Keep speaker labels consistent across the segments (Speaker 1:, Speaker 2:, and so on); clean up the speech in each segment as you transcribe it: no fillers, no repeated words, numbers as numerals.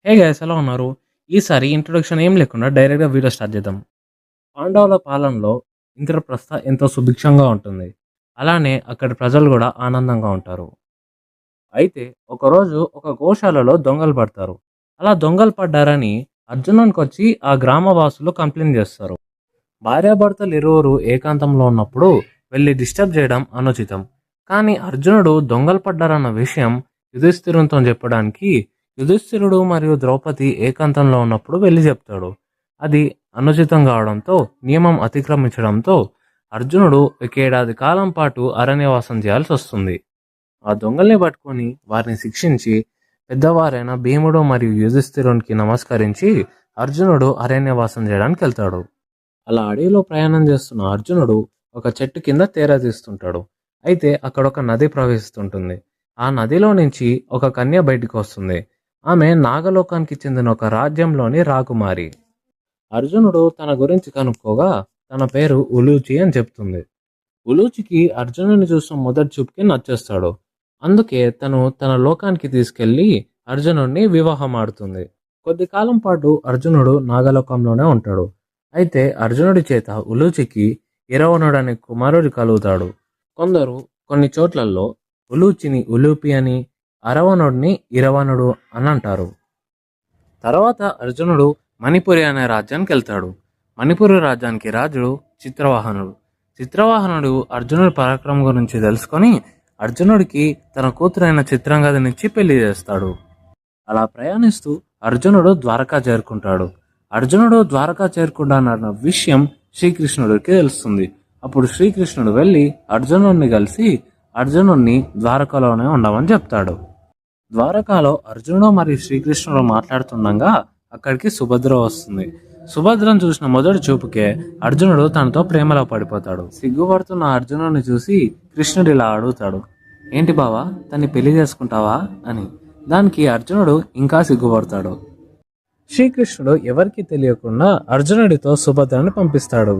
Speaker 1: Hey guys, ఎలా ఉన్నారు? ఈసారి ఇంట్రొడక్షన్ ఏం లేకుండా డైరెక్ట్‌గా వీడియో స్టార్ట్ చేద్దాం. పాండవుల పాలనలో ఇంద్రప్రస్థ ఎంతో సుభిక్షంగా ఉంటుంది. అలానే అక్కడి ప్రజలు గూడా ఆనందంగా ఉంటారు. అయితే ఒకరోజు ఒక గోశాలలో దొంగలు పడతారు. అలా దొంగలు పడ్డారని అర్జునునికొచ్చి ఆ గ్రామవాసులు కంప్లెయింట్ చేస్తారు. భార్యాభర్తలు ఇరువురు ఏకాంతంలో ఉన్నప్పుడు వెళ్ళి డిస్టర్బ్ చేయడం అనుచితం. కానీ అర్జునుడు దొంగలు పడ్డారన్న విషయం యుధిష్ఠిరునితో చెప్పడానికి యుధిష్ఠిరుడు మరియు ద్రౌపది ఏకాంతంలో ఉన్నప్పుడు వెళ్ళి చెప్తాడు. అది అనుచితం కావడంతో నియమం అతిక్రమించడంతో అర్జునుడు ఒక ఏడాది కాలం పాటు అరణ్యవాసం చేయాల్సి వస్తుంది. ఆ దొంగల్ని పట్టుకొని వారిని శిక్షించి పెద్దవారైన భీముడు మరియు యుధిష్ఠిరునికి నమస్కరించి అర్జునుడు అరణ్యవాసం చేయడానికి వెళ్తాడు. అలా అడవిలో ప్రయాణం చేస్తున్న అర్జునుడు ఒక చెట్టు కింద తీస్తుంటాడు. అయితే అక్కడ ఒక నది ప్రవహిస్తుంటుంది. ఆ నదిలో నుంచి ఒక కన్య బయటికి వస్తుంది. ఆమె నాగలోకానికి చెందిన ఒక రాజ్యంలోని రాకుమారి. అర్జునుడు తన గురించి కనుక్కోగా తన పేరు ఉలూచి అని చెప్తుంది. ఉలూచికి అర్జునుడిని చూసిన మొదటి చూపుకి నచ్చేస్తాడు. అందుకే తను తన లోకానికి తీసుకెళ్లి అర్జునుడిని వివాహం ఆడుతుంది. కొద్ది కాలం పాటు అర్జునుడు నాగలోకంలోనే ఉంటాడు. అయితే అర్జునుడి చేత ఉలూచికి ఇరవనుడు అనే కుమారుడు కలుగుతాడు. కొందరు కొన్ని చోట్లలో ఉలూచిని ఉలూపి అని, అరవనుడిని ఇరవనుడు అని అంటారు. తర్వాత అర్జునుడు మణిపురి అనే రాజ్యానికి వెళ్తాడు. మణిపురి రాజ్యానికి రాజుడు చిత్రవాహనుడు. చిత్రవాహనుడు అర్జునుడి పరాక్రమం గురించి తెలుసుకొని అర్జునుడికి తన కూతురైన చిత్రాంగదనిచ్చి పెళ్లి చేస్తాడు. అలా ప్రయాణిస్తూ అర్జునుడు ద్వారకా చేరుకుంటాడు. అర్జునుడు ద్వారకా చేరుకుంటానన్న విషయం శ్రీకృష్ణుడికి తెలుస్తుంది. అప్పుడు శ్రీకృష్ణుడు వెళ్ళి అర్జునుడిని కలిసి అర్జునుడిని ద్వారకలోనే ఉండమని చెప్తాడు. ద్వారకాలో అర్జునుడు మరియు శ్రీకృష్ణుడు మాట్లాడుతుండగా అక్కడికి సుభద్ర వస్తుంది. సుభద్రను చూసిన మొదటి చూపుకే అర్జునుడు తనతో ప్రేమలో పడిపోతాడు. సిగ్గుపడుతున్న అర్జునుడిని చూసి కృష్ణుడు ఇలా అడుగుతాడు, ఏంటి బావా, తన్ని పెళ్లి చేసుకుంటావా అని. దానికి అర్జునుడు ఇంకా సిగ్గుపడతాడు. శ్రీకృష్ణుడు ఎవరికి తెలియకుండా అర్జునుడితో సుభద్రని పంపిస్తాడు.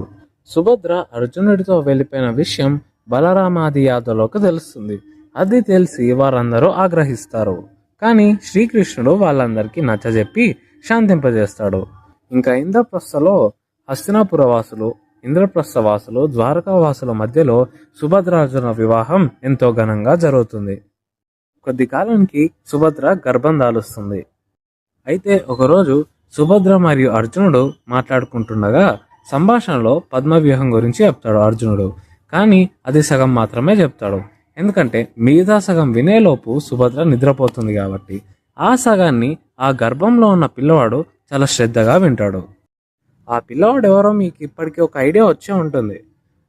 Speaker 1: సుభద్ర అర్జునుడితో వెళ్ళిపోయిన విషయం బలరామాది యాదవులకు తెలుస్తుంది. అది తెలిసి వారందరూ ఆగ్రహిస్తారు. కానీ శ్రీకృష్ణుడు వాళ్ళందరికీ నచ్చజెప్పి శాంతింపజేస్తాడు. ఇంకా ఇంద్రప్రస్థలో హస్తినాపుర వాసులు, ఇంద్రప్రస్థ వాసులు, ద్వారకా వాసుల మధ్యలో సుభద్రార్జున వివాహం ఎంతో ఘనంగా జరుగుతుంది. కొద్ది కాలానికి సుభద్ర గర్భం దాలుస్తుంది. అయితే ఒకరోజు సుభద్ర మరియు అర్జునుడు మాట్లాడుకుంటుండగా సంభాషణలో పద్మవ్యూహం గురించి చెప్తాడు అర్జునుడు. కానీ అది సగం మాత్రమే చెప్తాడు. ఎందుకంటే మిగతా సగం వినేలోపు సుభద్ర నిద్రపోతుంది కాబట్టి ఆ సగాన్ని ఆ గర్భంలో ఉన్న పిల్లవాడు చాలా శ్రద్ధగా వింటాడు. ఆ పిల్లవాడు ఎవరో మీకు ఇప్పటికీ ఒక ఐడియా వచ్చే ఉంటుంది.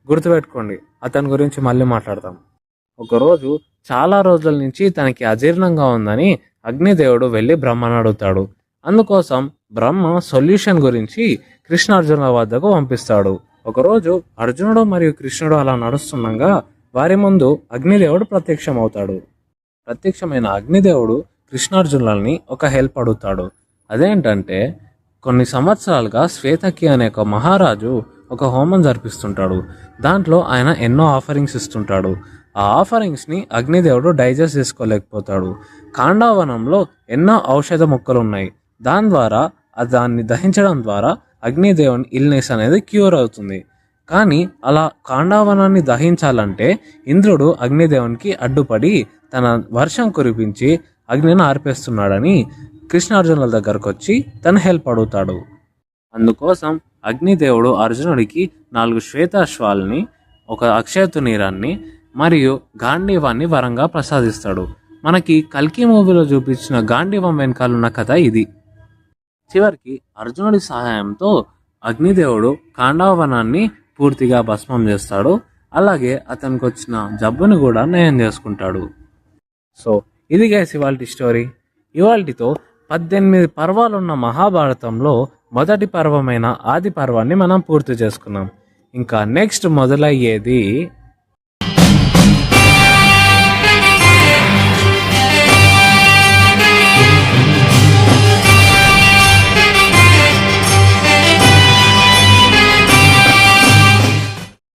Speaker 1: గుర్తుపెట్టుకోండి, అతని గురించి మళ్ళీ మాట్లాడతాం. ఒకరోజు చాలా రోజుల నుంచి తనకి అజీర్ణంగా ఉందని అగ్నిదేవుడు వెళ్ళి బ్రహ్మను అడుగుతాడు. అందుకోసం బ్రహ్మ సొల్యూషన్ గురించి కృష్ణార్జునుల వద్దకు పంపిస్తాడు. ఒకరోజు అర్జునుడు మరియు కృష్ణుడు అలా నడుస్తుండగా వారి ముందు అగ్నిదేవుడు ప్రత్యక్షమైన అగ్నిదేవుడు కృష్ణార్జునులని ఒక హెల్ప్ అడుగుతాడు. అదేంటంటే, కొన్ని సంవత్సరాలుగా శ్వేతకి అనే ఒక మహారాజు ఒక హోమం జరిపిస్తుంటాడు. దాంట్లో ఆయన ఎన్నో ఆఫరింగ్స్ ఇస్తుంటాడు. ఆ ఆఫరింగ్స్ని అగ్నిదేవుడు డైజెస్ట్ చేసుకోలేకపోతాడు. కాండావనంలో ఎన్నో ఔషధ మొక్కలు ఉన్నాయి. దాని ద్వారా దాన్ని దహించడం ద్వారా అగ్నిదేవుని ఇల్నెస్ అనేది క్యూర్ అవుతుంది. కానీ అలా కాండావనాన్ని దహించాలంటే ఇంద్రుడు అగ్నిదేవునికి అడ్డుపడి తన వర్షం కురిపించి అగ్నిని ఆర్పేస్తున్నాడని కృష్ణార్జునుల దగ్గరకు వచ్చి తన హెల్ప్ అడుగుతాడు. అందుకోసం అగ్నిదేవుడు అర్జునుడికి 4 శ్వేతాశ్వాల్ని, ఒక అక్షయతు నీరాన్ని మరియు గాంధీవాన్ని వరంగా ప్రసాదిస్తాడు. మనకి కల్కి మూవీలో చూపించిన గాంధీవం వెనకాలన్న కథ ఇది. చివరికి అర్జునుడి సహాయంతో అగ్నిదేవుడు కాండావనాన్ని పూర్తిగా భస్మం చేస్తాడు. అలాగే అతనికి వచ్చిన జబ్బుని కూడా నయం చేసుకుంటాడు. సో ఇది గైస్ ఇవాల్టి స్టోరీ. ఇవాల్టితో 18 పర్వాలున్న మహాభారతంలో మొదటి పర్వమైన ఆది పర్వాన్ని మనం పూర్తి చేసుకున్నాం. ఇంకా నెక్స్ట్ మొదలయ్యేది